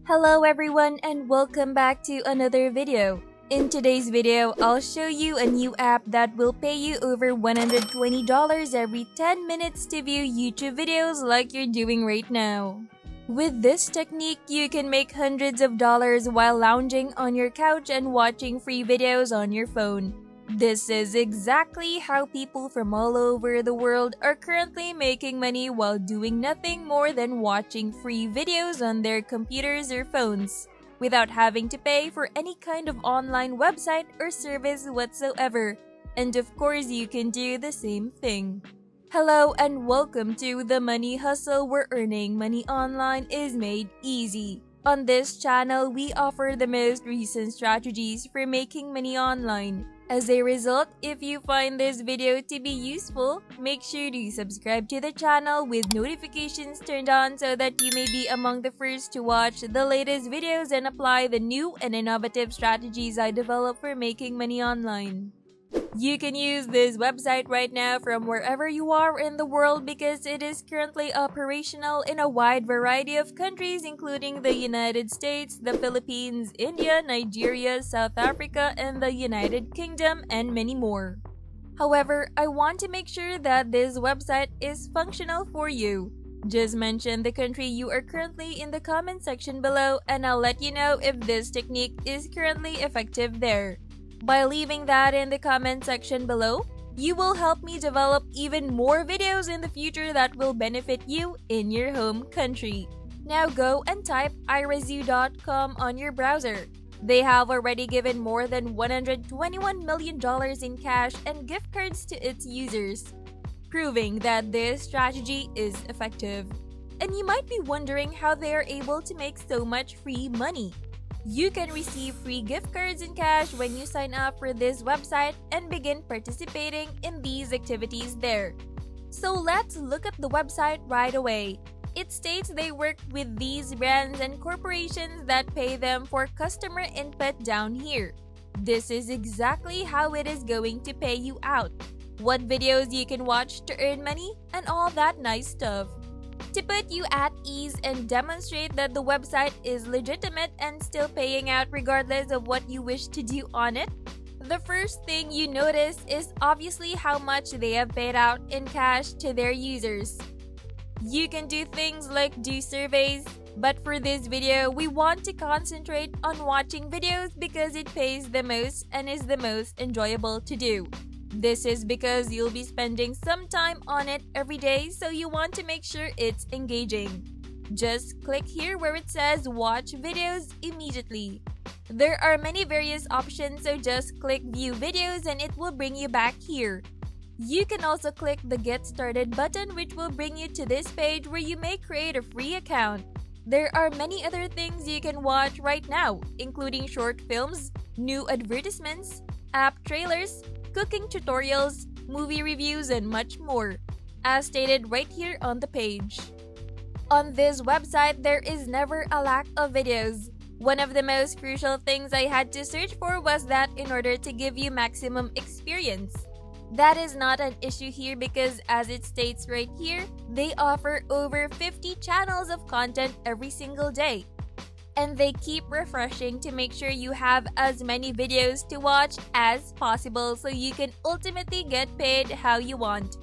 Hello everyone and welcome back to another video. In today's video, I'll show you a new app that will pay you over $120 every 10 minutes to view YouTube videos like you're doing right now. With this technique, you can make hundreds of dollars while lounging on your couch and watching free videos on your phone. This is exactly how people from all over the world are currently making money while doing nothing more than watching free videos on their computers or phones, without having to pay for any kind of online website or service whatsoever. And of course, you can do the same thing. Hello and welcome to The Money Hustle, where earning money online is made easy. On this channel, we offer the most recent strategies for making money online. As a result, if you find this video to be useful, make sure to subscribe to the channel with notifications turned on so that you may be among the first to watch the latest videos and apply the new and innovative strategies I develop for making money online. You can use this website right now from wherever you are in the world because it is currently operational in a wide variety of countries, including the United States, the Philippines, India, Nigeria, South Africa, and the United Kingdom, and many more. However, I want to make sure that this website is functional for you. Just mention the country you are currently in the comment section below and I'll let you know if this technique is currently effective there. By leaving that in the comment section below, you will help me develop even more videos in the future that will benefit you in your home country. Now go and type irazu.com on your browser. They have already given more than $121 million in cash and gift cards to its users, proving that this strategy is effective. And you might be wondering how they are able to make so much free money. You can receive free gift cards and cash when you sign up for this website and begin participating in these activities there. So let's look at the website right away. It states they work with these brands and corporations that pay them for customer input down here. This is exactly how it is going to pay you out, what videos you can watch to earn money, and all that nice stuff. To put you at ease and demonstrate that the website is legitimate and still paying out regardless of what you wish to do on it, the first thing you notice is obviously how much they have paid out in cash to their users. You can do things like do surveys, but for this video, we want to concentrate on watching videos because it pays the most and is the most enjoyable to do. This is because you'll be spending some time on it every day, so you want to make sure it's engaging. Just click here where it says watch videos immediately. There are many various options, so just click view videos and it will bring you back here. You can also click the get started button, which will bring you to this page where you may create a free account. There are many other things you can watch right now, including short films, new advertisements, app trailers, cooking tutorials, movie reviews, and much more, as stated right here on the page. On this website, there is never a lack of videos. One of the most crucial things I had to search for was that in order to give you maximum experience. That is not an issue here because, as it states right here, they offer over 50 channels of content every single day. And they keep refreshing to make sure you have as many videos to watch as possible so you can ultimately get paid how you want.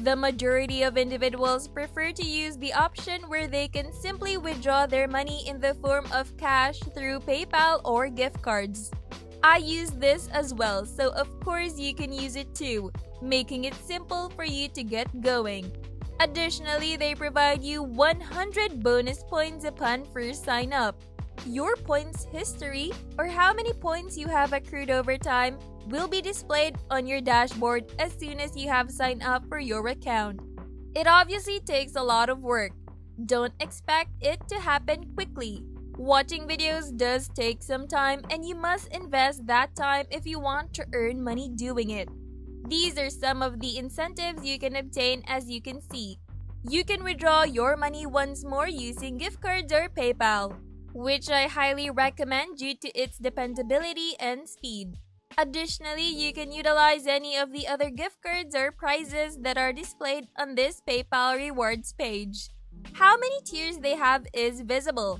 The majority of individuals prefer to use the option where they can simply withdraw their money in the form of cash through PayPal or gift cards. I use this as well, so of course you can use it too, making it simple for you to get going. Additionally, they provide you 100 bonus points upon first sign up. Your points history, or how many points you have accrued over time, will be displayed on your dashboard as soon as you have signed up for your account. It obviously takes a lot of work. Don't expect it to happen quickly. Watching videos does take some time and you must invest that time if you want to earn money doing it. These are some of the incentives you can obtain. As you can see, you can withdraw your money once more using gift cards or PayPal, which I highly recommend due to its dependability and speed. Additionally, you can utilize any of the other gift cards or prizes that are displayed on this PayPal rewards page. How many tiers they have is visible.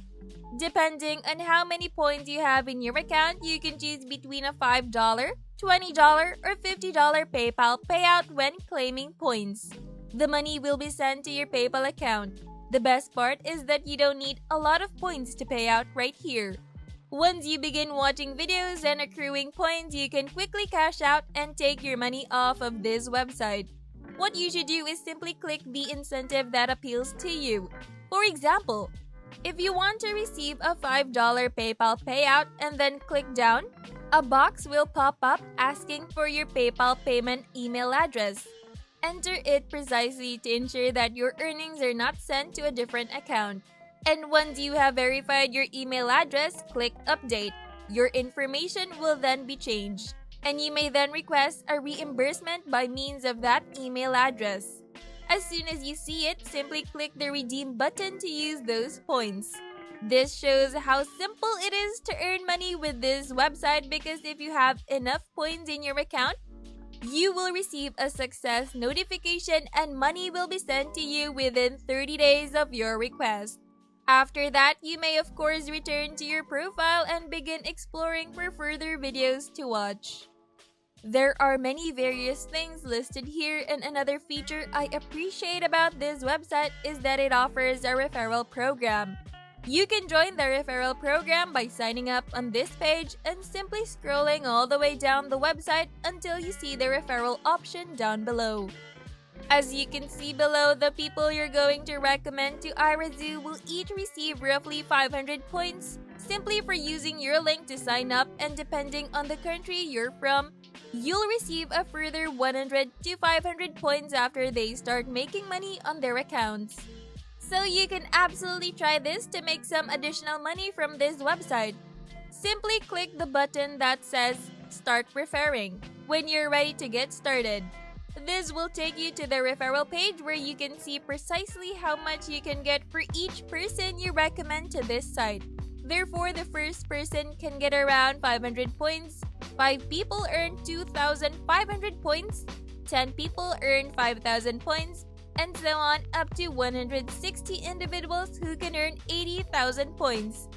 Depending on how many points you have in your account, you can choose between a $5, $20, or $50 PayPal payout when claiming points. The money will be sent to your PayPal account. The best part is that you don't need a lot of points to pay out right here. Once you begin watching videos and accruing points, you can quickly cash out and take your money off of this website. What you should do is simply click the incentive that appeals to you. For example, if you want to receive a $5 PayPal payout and then click down, a box will pop up asking for your PayPal payment email address. Enter it precisely to ensure that your earnings are not sent to a different account. And once you have verified your email address, click Update. Your information will then be changed, and you may then request a reimbursement by means of that email address. As soon as you see it, simply click the Redeem button to use those points. This shows how simple it is to earn money with this website because if you have enough points in your account, you will receive a success notification and money will be sent to you within 30 days of your request. After that, you may of course return to your profile and begin exploring for further videos to watch. There are many various things listed here, and another feature I appreciate about this website is that it offers a referral program. You can join the referral program by signing up on this page and simply scrolling all the way down the website until you see the referral option down below. As you can see below, the people you're going to recommend to Irazu will each receive roughly 500 points simply for using your link to sign up, and depending on the country you're from, you'll receive a further 100 to 500 points after they start making money on their accounts. So you can absolutely try this to make some additional money from this website. Simply click the button that says Start Referring when you're ready to get started. This will take you to the referral page where you can see precisely how much you can get for each person you recommend to this site. Therefore, the first person can get around 500 points, 5 people earn 2,500 points, 10 people earn 5,000 points, and so on up to 160 individuals who can earn 80,000 points,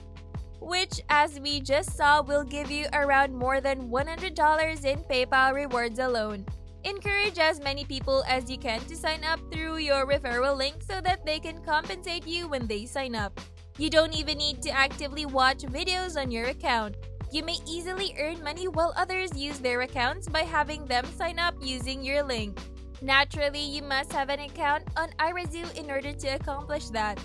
which, as we just saw, will give you around more than $100 in PayPal rewards alone. Encourage as many people as you can to sign up through your referral link so that they can compensate you when they sign up. You don't even need to actively watch videos on your account. You may easily earn money while others use their accounts by having them sign up using your link. Naturally, you must have an account on Irazu in order to accomplish that.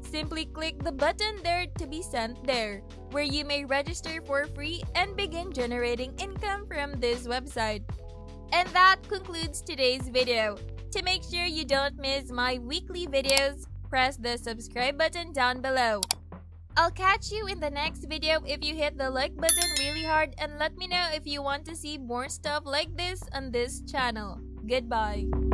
Simply click the button there to be sent there, where you may register for free and begin generating income from this website. And that concludes today's video. To make sure you don't miss my weekly videos, press the subscribe button down below. I'll catch you in the next video if you hit the like button really hard, and let me know if you want to see more stuff like this on this channel. Goodbye.